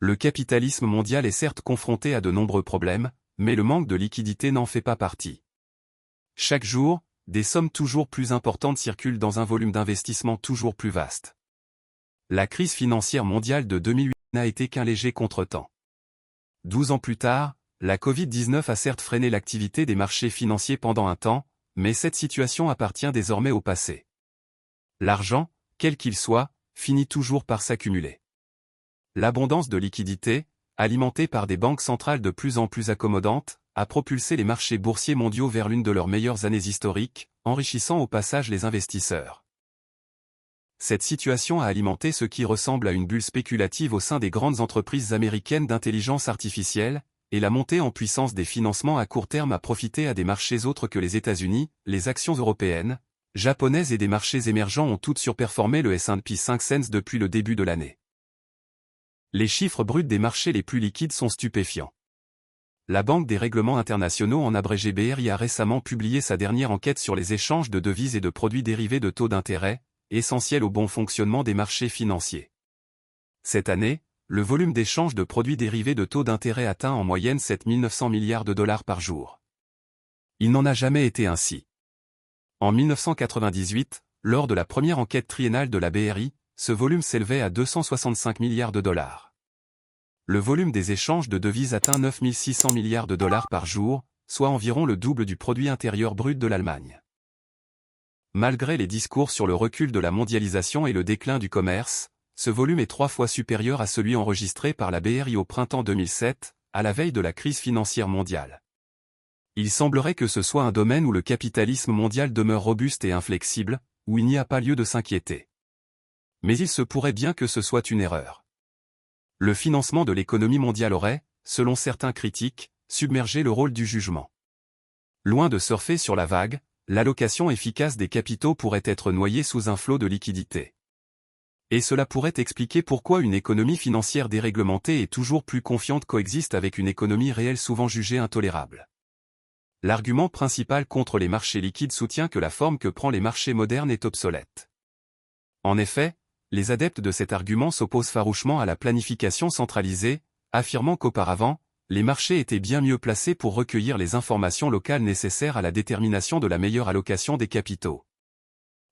Le capitalisme mondial est certes confronté à de nombreux problèmes, mais le manque de liquidité n'en fait pas partie. Chaque jour, des sommes toujours plus importantes circulent dans un volume d'investissement toujours plus vaste. La crise financière mondiale de 2008 n'a été qu'un léger contretemps. 12 ans plus tard, la Covid-19 a certes freiné l'activité des marchés financiers pendant un temps, mais cette situation appartient désormais au passé. L'argent, quel qu'il soit, finit toujours par s'accumuler. L'abondance de liquidités, alimentée par des banques centrales de plus en plus accommodantes, a propulsé les marchés boursiers mondiaux vers l'une de leurs meilleures années historiques, enrichissant au passage les investisseurs. Cette situation a alimenté ce qui ressemble à une bulle spéculative au sein des grandes entreprises américaines d'intelligence artificielle, et la montée en puissance des financements à court terme a profité à des marchés autres que les États-Unis, les actions européennes, japonaises et des marchés émergents ont toutes surperformé le S&P 500 depuis le début de l'année. Les chiffres bruts des marchés les plus liquides sont stupéfiants. La Banque des règlements internationaux en abrégé BRI a récemment publié sa dernière enquête sur les échanges de devises et de produits dérivés de taux d'intérêt, essentiels au bon fonctionnement des marchés financiers. Cette année, le volume d'échange de produits dérivés de taux d'intérêt atteint en moyenne 7 900 milliards de dollars par jour. Il n'en a jamais été ainsi. En 1998, lors de la première enquête triennale de la BRI, ce volume s'élevait à 265 milliards de dollars. Le volume des échanges de devises atteint 9 600 milliards de dollars par jour, soit environ le double du produit intérieur brut de l'Allemagne. Malgré les discours sur le recul de la mondialisation et le déclin du commerce, ce volume est 3 fois supérieur à celui enregistré par la BRI au printemps 2007, à la veille de la crise financière mondiale. Il semblerait que ce soit un domaine où le capitalisme mondial demeure robuste et inflexible, où il n'y a pas lieu de s'inquiéter. Mais il se pourrait bien que ce soit une erreur. Le financement de l'économie mondiale aurait, selon certains critiques, submergé le rôle du jugement. Loin de surfer sur la vague, l'allocation efficace des capitaux pourrait être noyée sous un flot de liquidités. Et cela pourrait expliquer pourquoi une économie financière déréglementée et toujours plus confiante coexiste avec une économie réelle souvent jugée intolérable. L'argument principal contre les marchés liquides soutient que la forme que prend les marchés modernes est obsolète. En effet, les adeptes de cet argument s'opposent farouchement à la planification centralisée, affirmant qu'auparavant, les marchés étaient bien mieux placés pour recueillir les informations locales nécessaires à la détermination de la meilleure allocation des capitaux.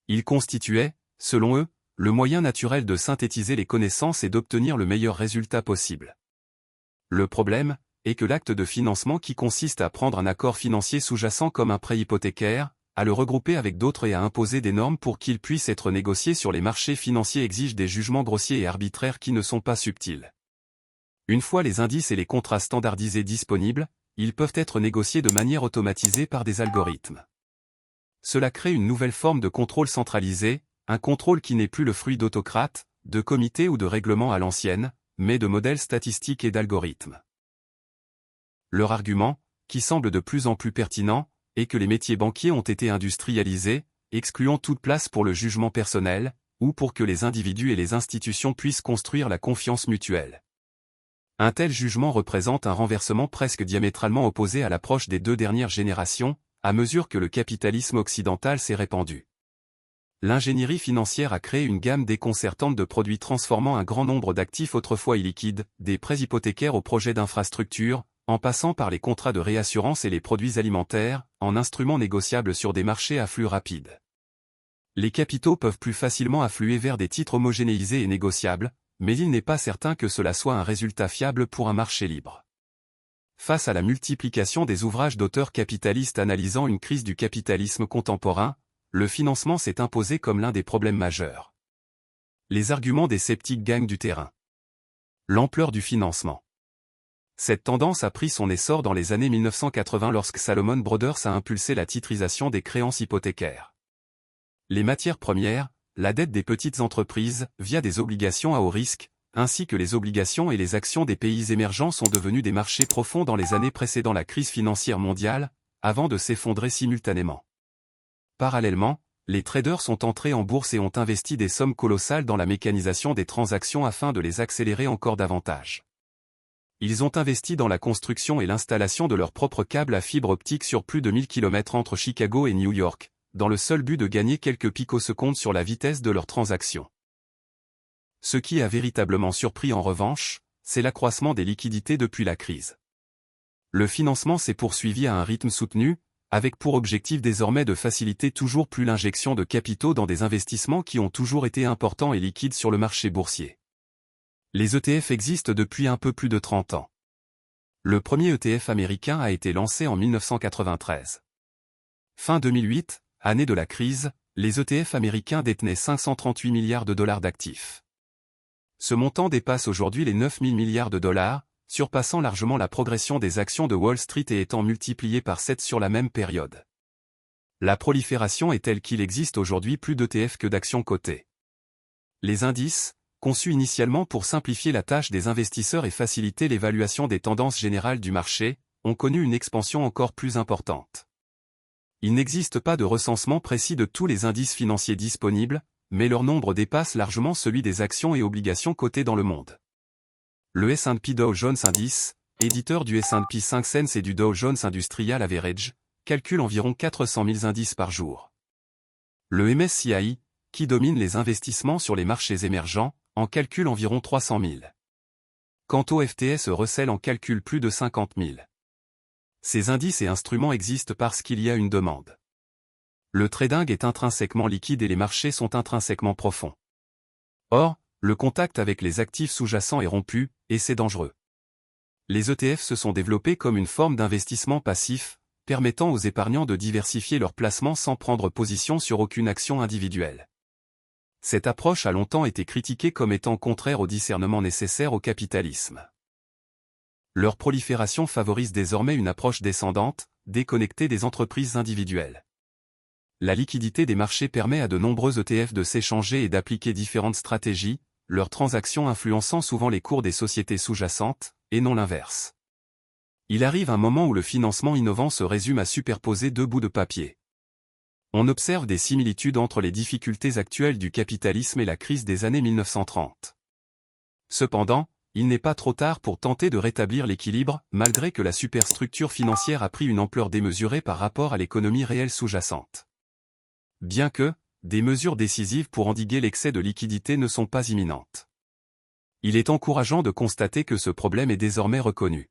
Ils constituaient, selon eux, le moyen naturel de synthétiser les connaissances et d'obtenir le meilleur résultat possible. Le problème est que l'acte de financement qui consiste à prendre un accord financier sous-jacent comme un prêt hypothécaire, à le regrouper avec d'autres et à imposer des normes pour qu'il puisse être négocié sur les marchés financiers exige des jugements grossiers et arbitraires qui ne sont pas subtils. Une fois les indices et les contrats standardisés disponibles, ils peuvent être négociés de manière automatisée par des algorithmes. Cela crée une nouvelle forme de contrôle centralisé, un contrôle qui n'est plus le fruit d'autocrates, de comités ou de règlements à l'ancienne, mais de modèles statistiques et d'algorithmes. Leur argument, qui semble de plus en plus pertinent, est que les métiers banquiers ont été industrialisés, excluant toute place pour le jugement personnel, ou pour que les individus et les institutions puissent construire la confiance mutuelle. Un tel jugement représente un renversement presque diamétralement opposé à l'approche des 2 dernières générations, à mesure que le capitalisme occidental s'est répandu. L'ingénierie financière a créé une gamme déconcertante de produits transformant un grand nombre d'actifs autrefois illiquides, des prêts hypothécaires aux projets d'infrastructures, en passant par les contrats de réassurance et les produits alimentaires, en instruments négociables sur des marchés à flux rapides. Les capitaux peuvent plus facilement affluer vers des titres homogénéisés et négociables, mais il n'est pas certain que cela soit un résultat fiable pour un marché libre. Face à la multiplication des ouvrages d'auteurs capitalistes analysant une crise du capitalisme contemporain, le financement s'est imposé comme l'un des problèmes majeurs. Les arguments des sceptiques gagnent du terrain. L'ampleur du financement. Cette tendance a pris son essor dans les années 1980 lorsque Salomon Brothers a impulsé la titrisation des créances hypothécaires. Les matières premières, la dette des petites entreprises, via des obligations à haut risque, ainsi que les obligations et les actions des pays émergents sont devenus des marchés profonds dans les années précédant la crise financière mondiale, avant de s'effondrer simultanément. Parallèlement, les traders sont entrés en bourse et ont investi des sommes colossales dans la mécanisation des transactions afin de les accélérer encore davantage. Ils ont investi dans la construction et l'installation de leurs propres câbles à fibre optique sur plus de 1000 km entre Chicago et New York, dans le seul but de gagner quelques picosecondes sur la vitesse de leurs transactions. Ce qui a véritablement surpris en revanche, c'est l'accroissement des liquidités depuis la crise. Le financement s'est poursuivi à un rythme soutenu, avec pour objectif désormais de faciliter toujours plus l'injection de capitaux dans des investissements qui ont toujours été importants et liquides sur le marché boursier. Les ETF existent depuis un peu plus de 30 ans. Le premier ETF américain a été lancé en 1993. Fin 2008, année de la crise, les ETF américains détenaient 538 milliards de dollars d'actifs. Ce montant dépasse aujourd'hui les 9 000 milliards de dollars, surpassant largement la progression des actions de Wall Street et étant multiplié par 7 sur la même période. La prolifération est telle qu'il existe aujourd'hui plus d'ETF que d'actions cotées. Les indices, conçus initialement pour simplifier la tâche des investisseurs et faciliter l'évaluation des tendances générales du marché, ont connu une expansion encore plus importante. Il n'existe pas de recensement précis de tous les indices financiers disponibles, mais leur nombre dépasse largement celui des actions et obligations cotées dans le monde. Le S&P Dow Jones Indice, éditeur du S&P 500 et du Dow Jones Industrial Average, calcule environ 400 000 indices par jour. Le MSCI, qui domine les investissements sur les marchés émergents, en calcule environ 300 000. Quant au FTSE Russell en calcule plus de 50 000. Ces indices et instruments existent parce qu'il y a une demande. Le trading est intrinsèquement liquide et les marchés sont intrinsèquement profonds. Or, le contact avec les actifs sous-jacents est rompu, et c'est dangereux. Les ETF se sont développés comme une forme d'investissement passif, permettant aux épargnants de diversifier leurs placements sans prendre position sur aucune action individuelle. Cette approche a longtemps été critiquée comme étant contraire au discernement nécessaire au capitalisme. Leur prolifération favorise désormais une approche descendante, déconnectée des entreprises individuelles. La liquidité des marchés permet à de nombreux ETF de s'échanger et d'appliquer différentes stratégies, leurs transactions influençant souvent les cours des sociétés sous-jacentes, et non l'inverse. Il arrive un moment où le financement innovant se résume à superposer deux bouts de papier. On observe des similitudes entre les difficultés actuelles du capitalisme et la crise des années 1930. Cependant, il n'est pas trop tard pour tenter de rétablir l'équilibre, malgré que la superstructure financière a pris une ampleur démesurée par rapport à l'économie réelle sous-jacente. Bien que, des mesures décisives pour endiguer l'excès de liquidité ne sont pas imminentes. Il est encourageant de constater que ce problème est désormais reconnu.